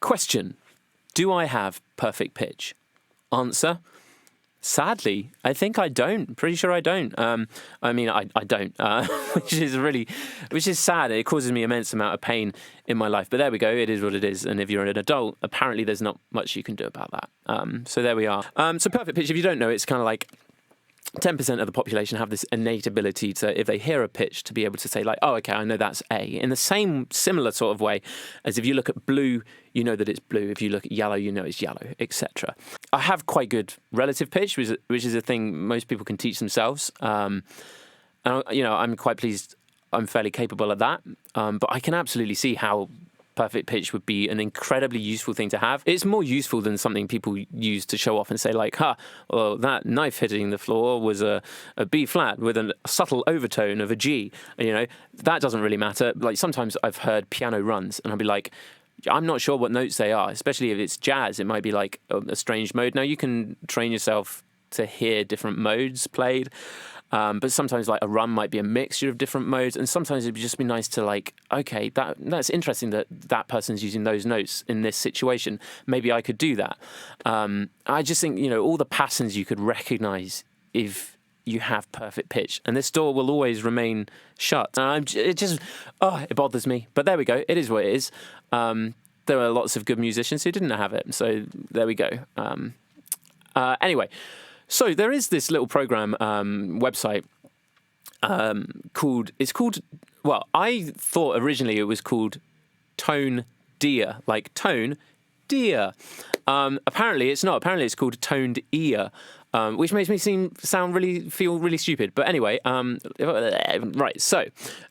Question: do I have perfect pitch? Answer: sadly, I think I don't. Pretty sure I don't. I don't, which is sad. It causes me immense amount of pain in my life. But there we go. It is what it is. And if you're an adult, apparently there's not much you can do about that. So there we are. So perfect pitch, if you don't know, it's kind of like 10% of the population have this innate ability to, if they hear a pitch, to be able to say like, oh, okay, I know that's A. In the similar sort of way as if you look at blue, you know that it's blue. If you look at yellow, you know it's yellow, etc. I have quite good relative pitch, which is a thing most people can teach themselves. And, I'm quite pleased I'm fairly capable of that. But I can absolutely see how perfect pitch would be an incredibly useful thing to have. It's more useful than something people use to show off and say like, well, that knife hitting the floor was a B flat with a subtle overtone of a G. That doesn't really matter. Like sometimes I've heard piano runs and I'll be like, I'm not sure what notes they are, especially if it's jazz. It might be like a strange mode. Now you can train yourself to hear different modes played. But sometimes like a run might be a mixture of different modes, and sometimes it'd just be nice to like, okay, that's interesting that person's using those notes in this situation. Maybe I could do that. I just think, all the patterns you could recognize if you have perfect pitch, and this door will always remain shut. It bothers me. But there we go. It is what it is. There are lots of good musicians who didn't have it, so there we go. Anyway. So there is this little program website called. Well, I thought originally it was called Tone Deer, like tone deer. Apparently it's not. Apparently it's called Toned Ear, which makes me feel really stupid. But anyway, right. So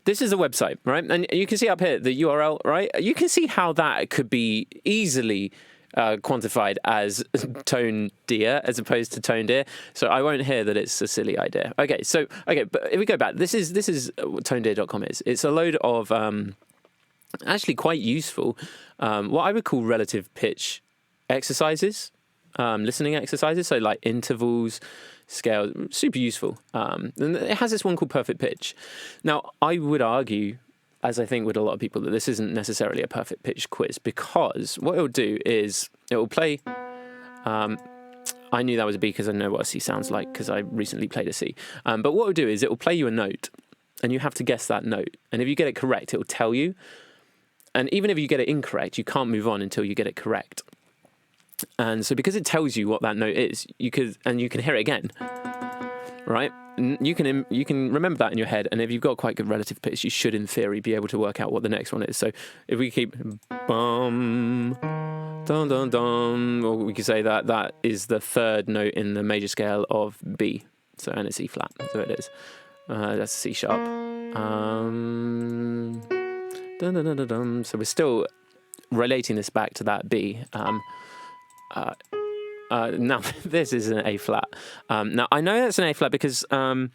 this is a website, right, and you can see up here the URL, right. You can see how that could be easily quantified as tone deer as opposed to toned ear. So I won't hear that it's a silly idea. But if we go back, this is what tonedeer.com is. It's a load of actually quite useful what I would call relative pitch exercises, listening exercises. So like intervals, scales, super useful. And it has this one called perfect pitch. Now I would argue, as I think with a lot of people, that this isn't necessarily a perfect pitch quiz, because what it'll do is it will play. I knew that was a B because I know what a C sounds like because I recently played a C. But what it'll do is it will play you a note, and you have to guess that note. And if you get it correct, it will tell you. And even if you get it incorrect, you can't move on until you get it correct. And so because it tells you what that note is, you can hear it again, right? You can remember that in your head, and if you've got quite good relative pitch, you should, in theory, be able to work out what the next one is. So if we keep bum, dum, dum, dum, or we could say that is the third note in the major scale of B. So, and it's E flat, so it is. That's C sharp. Dum, dum, dum, dum, dum. So we're still relating this back to that B. Now, this is an A flat. Now, I know that's an A flat because I've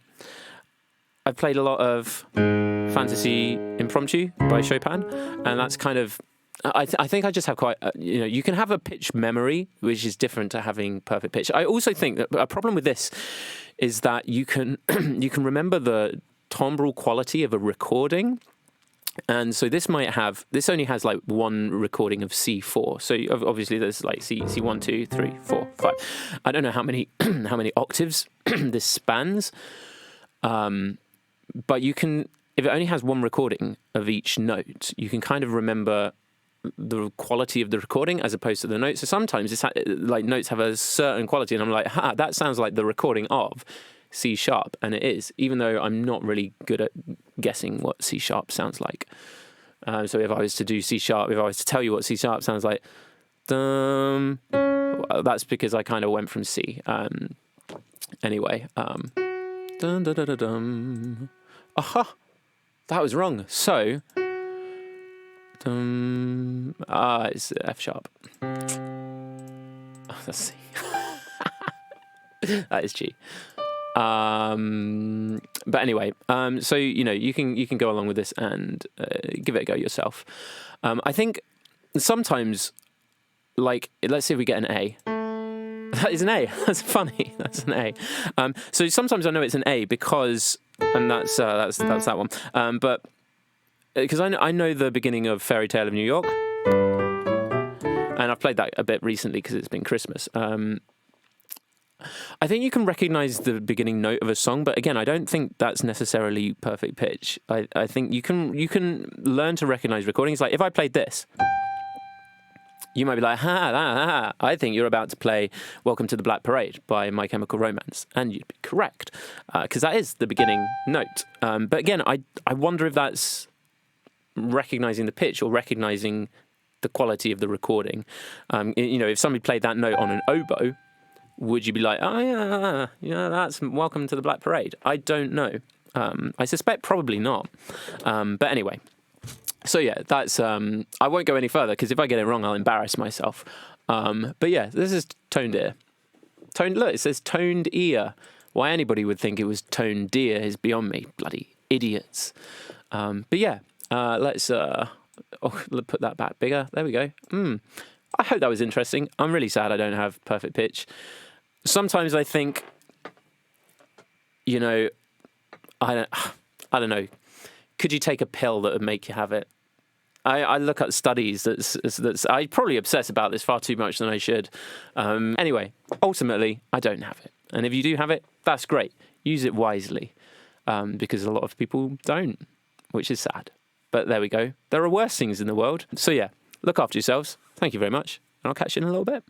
played a lot of Fantasy Impromptu by Chopin, and that's kind of... I think I just have quite... you can have a pitch memory, which is different to having perfect pitch. I also think that a problem with this is that you can remember the timbral quality of a recording. And so this only has like one recording of C4. So obviously there's like C1, 2, 3, 4, 5. I don't know how many octaves this spans. But you can, if it only has one recording of each note, you can kind of remember the quality of the recording as opposed to the notes. So sometimes it's like notes have a certain quality, and I'm like, that sounds like the recording of C sharp, and it is, even though I'm not really good at guessing what C sharp sounds like. So if I was to do C sharp, if I was to tell you what C sharp sounds like, well, that's because I kind of went from C. Anyway, dun, dun, dun, dun, dun. Aha, that was wrong. So, it's F sharp. Oh, that's C. That is G. But anyway, so you can go along with this and give it a go yourself. I think sometimes, like, let's say we get an A. That is an A. That's funny. That's an A. So sometimes I know it's an A because, and that's that one. But because I know the beginning of Fairy Tale of New York. and I've played that a bit recently because it's been Christmas. I think you can recognize the beginning note of a song, but again, I don't think that's necessarily perfect pitch. I think you can learn to recognize recordings. Like if I played this, you might be like, I think you're about to play Welcome to the Black Parade by My Chemical Romance. And you'd be correct, because that is the beginning note. But again, I wonder if that's recognizing the pitch or recognizing the quality of the recording. If somebody played that note on an oboe, would you be like, oh, yeah, that's Welcome to the Black Parade? I don't know. I suspect probably not. But anyway, so yeah, that's... I won't go any further, because if I get it wrong, I'll embarrass myself. But yeah, this is toned ear. Look, it says toned ear. Why anybody would think it was toned deer is beyond me. Bloody idiots. But yeah, let's put that back bigger. There we go. I hope that was interesting. I'm really sad I don't have perfect pitch. Sometimes I think, I don't know. Could you take a pill that would make you have it? I look at studies that's I probably obsess about this far too much than I should. Anyway, ultimately, I don't have it. And if you do have it, that's great. Use it wisely, because a lot of people don't, which is sad. But there we go. There are worse things in the world. So yeah, look after yourselves. Thank you very much. And I'll catch you in a little bit.